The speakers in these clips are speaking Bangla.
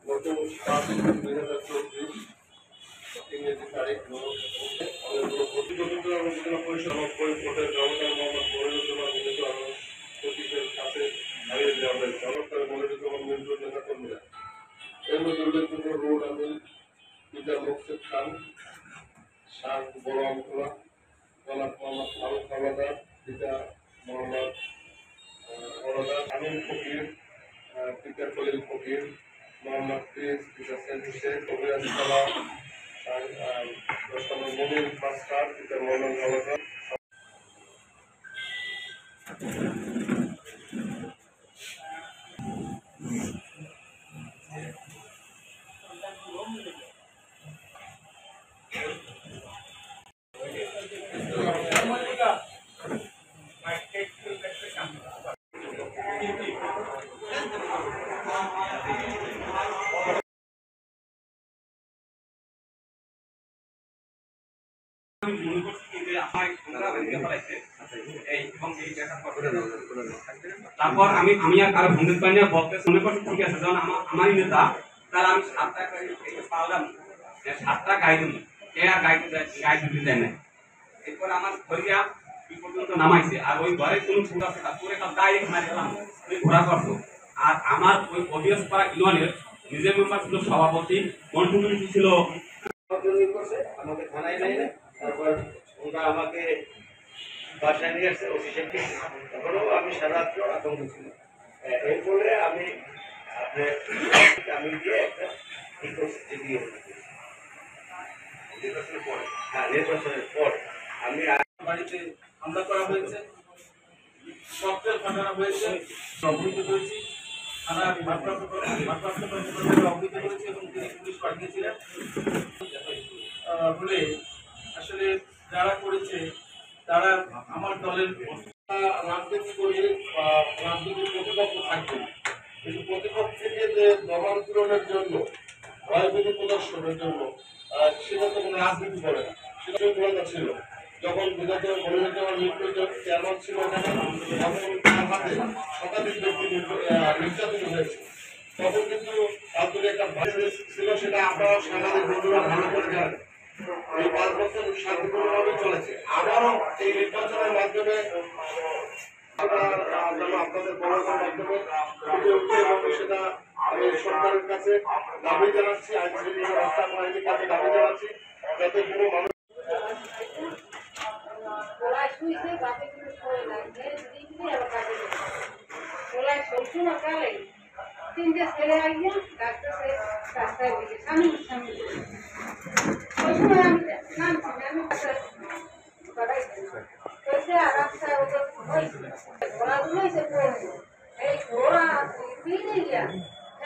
গত 5/2024 ইংরেজি তারিখ অনেকগুলো প্রতিবেদন আলোচনা পরিষদ কোর্টের গভর্নর মোহাম্মদ মনিরুজ্জামান মিন্টুর প্রতীকের কাছে হারিয়ে দেওয়া হয়েছে। চমৎকার মনিরুজ্জামান মিন্টুর নেতাকর্মীরা এর মধ্যে উল্লেখযোগ্য রুল আমিন, পিতা মোকসেদ খান, শাহ বড় আমতলা, জনাব মোহাম্মদ ফারুক হাওলাদার, পিতা মোহাম্মদ হাওলাদার, আমিন ফকির, পিতা খলিল ফকির, মোহাম্মদ প্রিন্স, পিতা সেন্টু শেখ, কবিরাজ সালাম, মনির মাস্টার, পিতা মোহাম্মদ হাওলাদার। তারপর আমি আর কারো ভূমিক পাই না বলতে মনে করছি ঠিক আছে, যখন আমারই নেতা তাহলে আমি 7টা পারলাম 7টা গাই দেবো, কে আর গাই দিতে দেয় না। এরপর আমার ধরিয়া কি পর্যন্ত নামাইছে, আর ওই ঘরে কোনো ফুটা ফোটা করে ডাইরেক্ট মারি গেলাম, ওই ঘোরা করতো। আর আমার ওই অডিয়েন্স পাড়া ইউনিয়নের নিজের মেম্বার ছিল সভাপতি, কন্ট্রিবিউটি ছিল, আমাকে থানায় নেয় না। তারপর ওরা আমাকে বাসায় নিয়ে আসছে ওসি সাহেবকে, তখনও আমি সারারাত্র আতঙ্ক ছিল। এরপরে আমি গিয়ে একটা নির্বাচনের পর আমি বাড়িতে হামলা করা হয়েছে, শব্দের ঘটনা হয়েছে, অবহিত করেছি, থানা ভারপ্রাপ্ত অবহিত করেছি এবং তিনি পুলিশ পাঠিয়েছিলেন। বলে আসলে যারা করেছে তারা আমার দলের রাজনীতি করে রাজনীতির প্রতিপক্ষ থাকবে, কিন্তু প্রতিপক্ষ থেকে যে দমন পূরণের জন্য ভয়ভীতি প্রদর্শনের জন্য সেটা তো কোনো রাজনীতি করে না, সেটা দুর্বলতা ছিল। যখন বিগত মনিরুজ্জামান মিন্টুর চেয়ারম্যান ছিল তখন তার হাতে শতাধিক ব্যক্তি নির্যাতিত হয়েছে, তখন কিন্তু তাদের একটা ভয় ছিল, সেটা আপনারা সাংবাদিক বন্ধুরা ভালো করে জানেন। এই 5 বছর শান্তিপূর্ণভাবে চলেছে। আবারও এই নির্বাচনের মাধ্যমে আপনাদের বলার মাধ্যমে ফুটে উঠে এবং সেটা আমি সরকারের কাছে দাবি জানাচ্ছি, আইন শৃঙ্খলা রক্ষা বাহিনীর কাছে দাবি জানাচ্ছি, যাতে কোনো মানুষ তিনটে ছেলে আইয়া ডাক্তার রাস্তায় বসে স্বামী ওই সময় আমি নামছি, আমি আর রাস্তায় ঘোড়াগুলো এসে পড়েছে, এই ঘোড়া পিনে গিয়া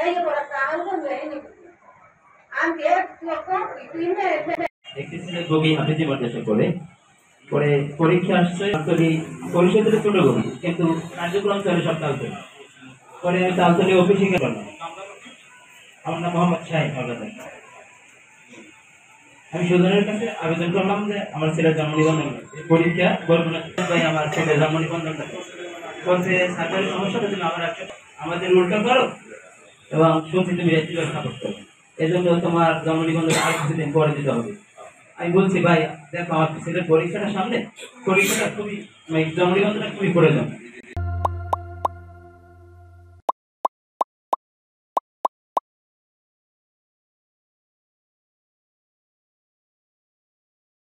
এই ওরা তাহলে মেয়ে আমি একটি ছেলে যোগী হাফিজি মাদ্রাসা করে পরে পরীক্ষা আসছে পরিষদের ছোট গরি, কিন্তু কার্যক্রম চলে সব তালতলি। পরে আমি তালতলি অফিসে গেলাম, আমার নাম মোহাম্মদ শাহিন হাওলাদার। আমি সুজনের কাছে আবেদন করলাম যে আমার ছেলের জন্ম নিবন্ধন পরীক্ষা বলবেন ভাই, আমার ছেলের জন্ম নিবন্ধনটা বলছে সরকারি সমস্যাটা তুমি আমাদের উল্টা করো এবং শুনছি তুমি ব্যবস্থা করতে হবে, এজন্য তোমার জন্ম নিবন্ধন আর কিছুদিন পরে দিতে হবে। আমি বলছি ভাই দেখো আমার ছেলের পরীক্ষাটা সামনে, পরীক্ষাটা খুবই জন্ম নিবন্ধনটা খুবই প্রয়োজন।